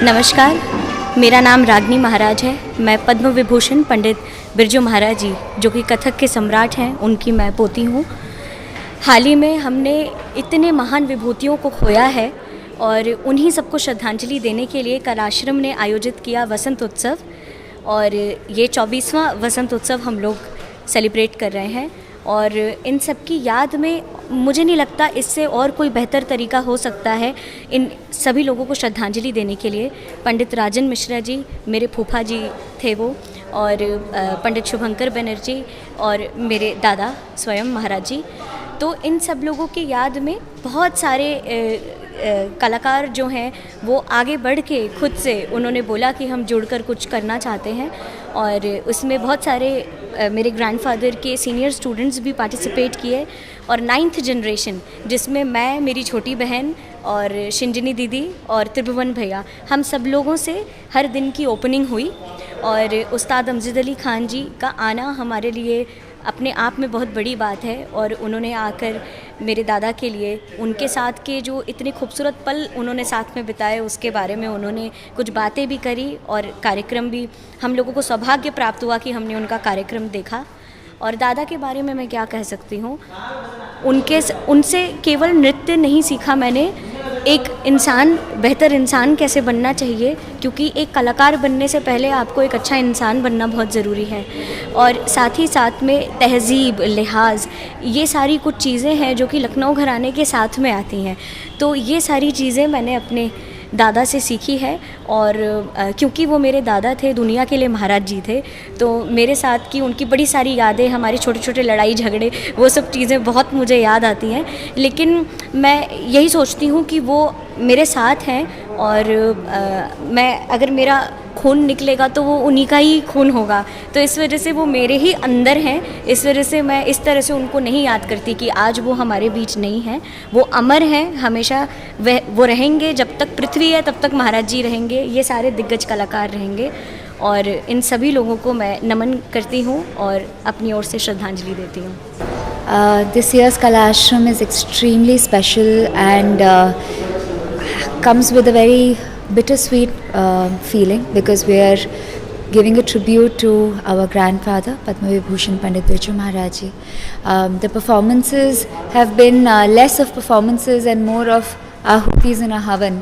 नमस्कार, मेरा नाम रागनी महाराज है। मैं पद्म विभूषण पंडित बिरजू महाराज जी, जो कि कथक के सम्राट हैं, उनकी मैं पोती हूँ। हाल ही में हमने इतने महान विभूतियों को खोया है और उन्हीं सबको श्रद्धांजलि देने के लिए कल आश्रम ने आयोजित किया वसंत उत्सव, और ये 24वां वसंत उत्सव हम लोग सेलिब्रेट कर रहे हैं। और इन सब की याद में मुझे नहीं लगता इससे और कोई बेहतर तरीका हो सकता है इन सभी लोगों को श्रद्धांजलि देने के लिए। पंडित राजन मिश्रा जी मेरे फूफा जी थे वो, और पंडित शुभंकर बनर्जी और मेरे दादा स्वयं महाराज जी। तो इन सब लोगों की याद में बहुत सारे कलाकार जो हैं वो आगे बढ़ के खुद से उन्होंने बोला कि हम जुड़कर कुछ करना चाहते हैं, और उसमें बहुत सारे मेरे ग्रैंडफादर के सीनियर स्टूडेंट्स भी पार्टिसिपेट किए, और 9th जनरेशन जिसमें मैं, मेरी छोटी बहन और शिंजनी दीदी और त्रिभुवन भैया, हम सब लोगों से हर दिन की ओपनिंग हुई। और उस्ताद अमजद अली खान जी का आना हमारे लिए अपने आप में बहुत बड़ी बात है, और उन्होंने आकर मेरे दादा के लिए उनके साथ के जो इतने खूबसूरत पल उन्होंने साथ में बिताए उसके बारे में उन्होंने कुछ बातें भी करी, और कार्यक्रम भी हम लोगों को सौभाग्य प्राप्त हुआ कि हमने उनका कार्यक्रम देखा। और दादा के बारे में मैं क्या कह सकती हूँ, उनसे केवल नृत्य नहीं सीखा मैंने, एक इंसान, बेहतर इंसान कैसे बनना चाहिए, क्योंकि एक कलाकार बनने से पहले आपको एक अच्छा इंसान बनना बहुत ज़रूरी है। और साथ ही साथ में तहज़ीब, लिहाज, ये सारी कुछ चीज़ें हैं जो कि लखनऊ घराने के साथ में आती हैं। तो ये सारी चीज़ें मैंने अपने दादा से सीखी है, और क्योंकि वो मेरे दादा थे, दुनिया के लिए महाराज जी थे, तो मेरे साथ की उनकी बड़ी सारी यादें, हमारे छोटे छोटे लड़ाई झगड़े, वो सब चीज़ें बहुत मुझे याद आती हैं। लेकिन मैं यही सोचती हूँ कि वो मेरे साथ हैं, और मैं, अगर मेरा खून निकलेगा तो वो उन्हीं का ही खून होगा। तो इस वजह से वो मेरे ही अंदर हैं, इस वजह से मैं इस तरह से उनको नहीं याद करती कि आज वो हमारे बीच नहीं हैं। वो अमर हैं, हमेशा वो रहेंगे, जब तक पृथ्वी है तब तक महाराज जी रहेंगे, ये सारे दिग्गज कलाकार रहेंगे। और इन सभी लोगों को मैं नमन करती हूँ और अपनी ओर से श्रद्धांजलि देती हूँ। This year's Kala Ashram is extremely special and comes with a very bittersweet feeling, because we are giving a tribute to our grandfather, Padma Vibhushan Pandit Birju Maharaj ji. The performances have been less of performances and more of ahutis and a havan,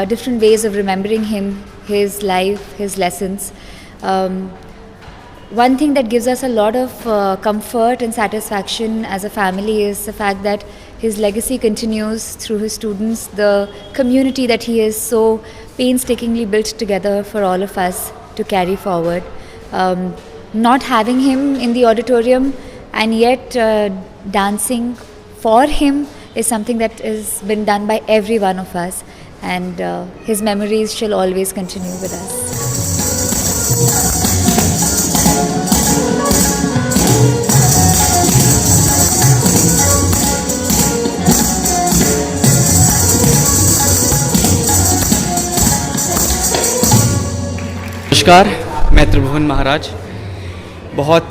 different ways of remembering him, his life, his lessons. One thing that gives us a lot of comfort and satisfaction as a family is the fact that his legacy continues through his students, the community that he has so painstakingly built together for all of us to carry forward. Not having him in the auditorium and yet dancing for him is something that has been done by every one of us, and his memories shall always continue with us. नमस्कार, मैं त्रिभुवन महाराज बहुत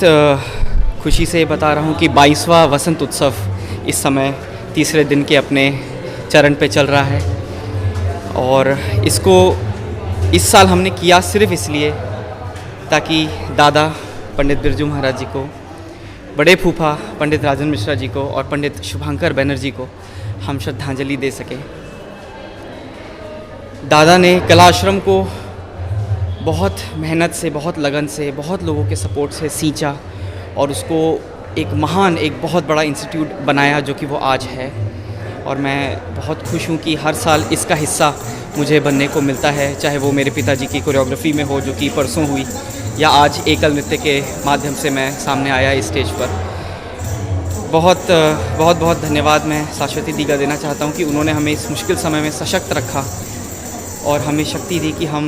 खुशी से बता रहा हूँ कि 22वां वसंत उत्सव इस समय तीसरे दिन के अपने चरण पे चल रहा है, और इसको इस साल हमने किया सिर्फ इसलिए ताकि दादा पंडित बिरजू महाराज जी को, बड़े फूफा पंडित राजन मिश्रा जी को और पंडित शुभंकर बनर्जी को हम श्रद्धांजलि दे सकें। दादा ने कला आश्रम को बहुत मेहनत से, बहुत लगन से, बहुत लोगों के सपोर्ट से सींचा, और उसको एक महान, एक बहुत बड़ा इंस्टीट्यूट बनाया जो कि वो आज है। और मैं बहुत खुश हूँ कि हर साल इसका हिस्सा मुझे बनने को मिलता है, चाहे वो मेरे पिताजी की कोरियोग्राफी में हो जो कि परसों हुई, या आज एकल नृत्य के माध्यम से मैं सामने आया इस स्टेज पर। बहुत बहुत बहुत धन्यवाद मैं शाश्वती दी का देना चाहता हूँ कि उन्होंने हमें इस मुश्किल समय में सशक्त रखा और हमें शक्ति दी कि हम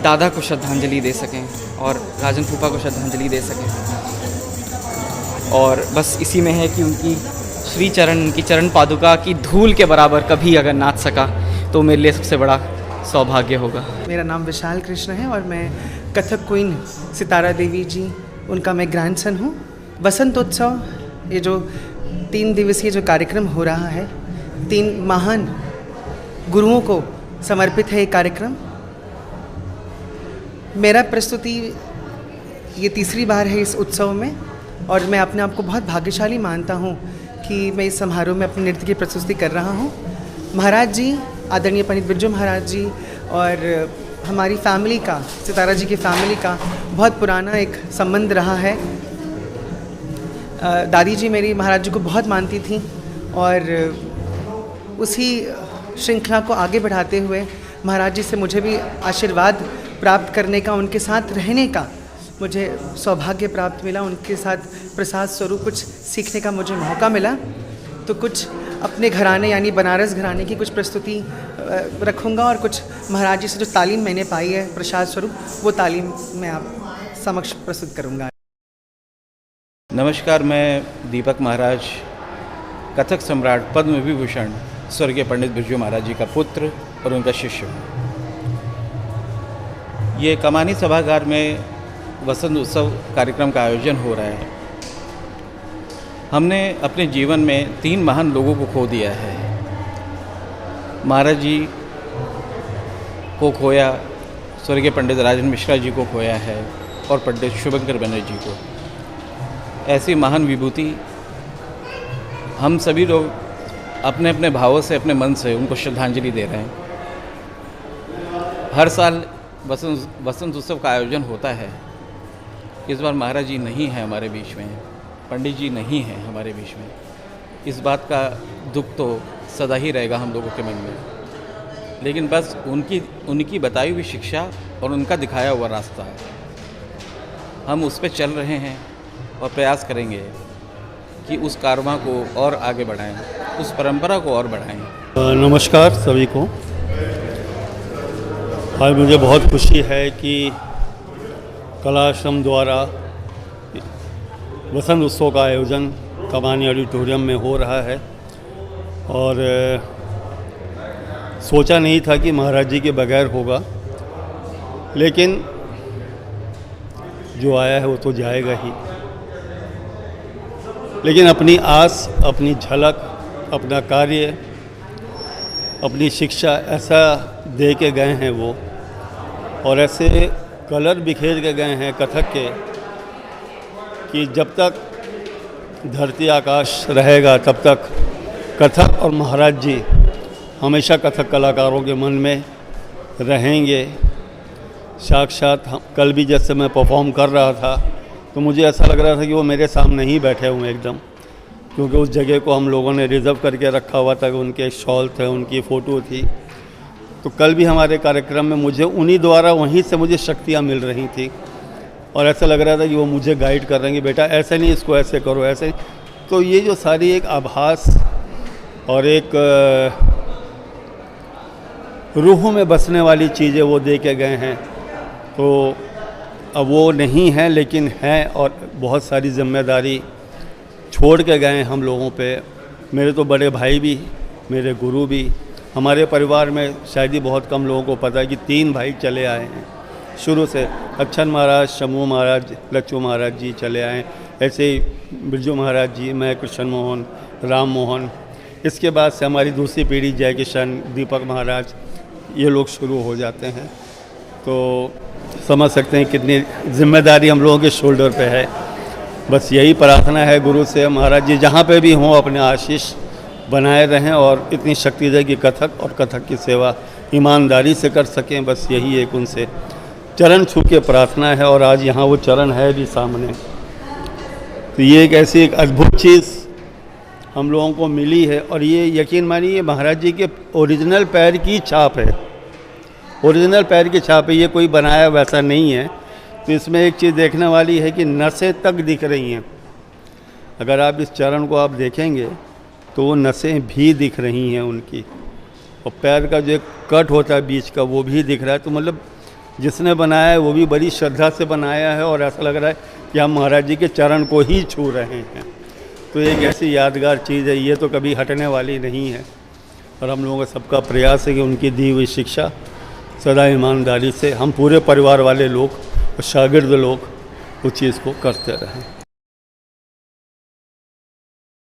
दादा को श्रद्धांजलि दे सकें और राजन फूफा को श्रद्धांजलि दे सकें। और बस इसी में है कि उनकी श्री चरण, उनकी चरण पादुका की धूल के बराबर कभी अगर नाच सका तो मेरे लिए सबसे बड़ा सौभाग्य होगा। मेरा नाम विशाल कृष्ण है और मैं कथक क्वीन सितारा देवी जी, उनका मैं ग्रैंडसन हूँ। वसंत उत्सव, ये जो 3 दिवसीय जो कार्यक्रम हो रहा है, 3 महान गुरुओं को समर्पित है ये कार्यक्रम। मेरा प्रस्तुति ये तीसरी बार है इस उत्सव में और मैं अपने आप को बहुत भाग्यशाली मानता हूँ कि मैं इस समारोह में अपने नृत्य की प्रस्तुति कर रहा हूँ। महाराज जी, आदरणीय पंडित बिरजू महाराज जी और हमारी फैमिली का, सितारा जी की फैमिली का बहुत पुराना एक संबंध रहा है। दादी जी मेरी महाराज जी को बहुत मानती थी और उसी श्रृंखला को आगे बढ़ाते हुए महाराज जी से मुझे भी आशीर्वाद प्राप्त करने का, उनके साथ रहने का मुझे सौभाग्य प्राप्त मिला। उनके साथ प्रसाद स्वरूप कुछ सीखने का मुझे मौका मिला, तो कुछ अपने घराने यानी बनारस घराने की कुछ प्रस्तुति रखूँगा और कुछ महाराज जी से जो तालीम मैंने पाई है प्रसाद स्वरूप, वो तालीम मैं आप समक्ष प्रस्तुत करूँगा। नमस्कार, मैं दीपक महाराज, कथक सम्राट पद्म विभूषण स्वर्गीय पंडित बिरजू महाराज जी का पुत्र और उनका शिष्य हूँ। ये कमानी सभागार में वसंत उत्सव कार्यक्रम का आयोजन हो रहा है। हमने अपने जीवन में 3 महान लोगों को खो दिया है। महाराज जी को खोया, स्वर्गीय पंडित राजन मिश्रा जी को खोया है और पंडित शुभंकर बनर्जी को। ऐसी महान विभूति हम सभी लोग अपने अपने भावों से, अपने मन से उनको श्रद्धांजलि दे रहे हैं। हर साल वसंत उत्सव का आयोजन होता है। इस बार महाराज जी नहीं हैं हमारे बीच में, पंडित जी नहीं हैं हमारे बीच में। इस बात का दुख तो सदा ही रहेगा हम लोगों के मन में, लेकिन बस उनकी बताई हुई शिक्षा और उनका दिखाया हुआ रास्ता हम उस पर चल रहे हैं और प्रयास करेंगे कि उस कारवां को और आगे बढ़ाएं, उस परंपरा को और बढ़ाएं। नमस्कार सभी को। आज मुझे बहुत खुशी है कि कलाश्रम द्वारा वसंत उत्सव का आयोजन कमानी ऑडिटोरियम में हो रहा है और सोचा नहीं था कि महाराज जी के बगैर होगा, लेकिन जो आया है वो तो जाएगा ही। लेकिन अपनी आस, अपनी झलक, अपना कार्य, अपनी शिक्षा ऐसा दे के गए हैं वो, और ऐसे कलर बिखेर के गए हैं कथक के कि जब तक धरती आकाश रहेगा तब तक कथक और महाराज जी हमेशा कथक कलाकारों के मन में रहेंगे। साक्षात कल भी जैसे मैं परफॉर्म कर रहा था तो मुझे ऐसा लग रहा था कि वो मेरे सामने ही बैठे हुए एकदम, क्योंकि उस जगह को हम लोगों ने रिज़र्व करके रखा हुआ था। उनके शॉल थे, उनकी फ़ोटो थी। तो कल भी हमारे कार्यक्रम में मुझे उन्हीं द्वारा वहीं से मुझे शक्तियाँ मिल रही थी और ऐसा लग रहा था कि वो मुझे गाइड कर रहे हैं कि बेटा ऐसे नहीं, इसको ऐसे करो, ऐसे। तो ये जो सारी एक आभास और एक रूह में बसने वाली चीज़ें वो दे के गए हैं, तो अब वो नहीं है लेकिन हैं, और बहुत सारी जिम्मेदारी छोड़ के गए हम लोगों पे। मेरे तो बड़े भाई भी, मेरे गुरु भी। हमारे परिवार में शायद ही बहुत कम लोगों को पता है कि 3 भाई चले आए हैं शुरू से। अच्छन महाराज, शंभू महाराज, लक्ष्मू महाराज जी चले आए, ऐसे ही बिरजू महाराज जी, मैं कृष्ण मोहन, राम मोहन। इसके बाद से हमारी दूसरी पीढ़ी जय किशन, दीपक महाराज, ये लोग शुरू हो जाते हैं। तो समझ सकते हैं कितनी जिम्मेदारी हम लोगों के शोल्डर पे है। बस यही प्रार्थना है गुरु से, महाराज जी जहाँ पे भी हों अपने आशीष बनाए रहें और इतनी शक्ति दे कि कथक और कथक की सेवा ईमानदारी से कर सकें। बस यही एक उनसे चरण छू के प्रार्थना है, और आज यहाँ वो चरण है भी सामने। तो ये एक ऐसी एक अद्भुत चीज़ हम लोगों को मिली है, और ये यकीन मानिए महाराज जी के ओरिजिनल पैर की छाप है। ओरिजिनल पैर की छाप है, ये कोई बनाया वैसा नहीं है। तो इसमें एक चीज़ देखने वाली है कि नसें तक दिख रही हैं। अगर आप इस चरण को आप देखेंगे तो वो नसें भी दिख रही हैं उनकी, और पैर का जो एक कट होता है बीच का वो भी दिख रहा है। तो मतलब जिसने बनाया है वो भी बड़ी श्रद्धा से बनाया है, और ऐसा लग रहा है कि हम महाराज जी के चरण को ही छू रहे हैं। तो एक ऐसी यादगार चीज़ है, ये तो कभी हटने वाली नहीं है। और हम लोगों का सबका प्रयास है कि उनकी दी हुई शिक्षा सदा ईमानदारी से हम पूरे परिवार वाले लोग और शागिर्द लोग उस चीज़ को करते रहें।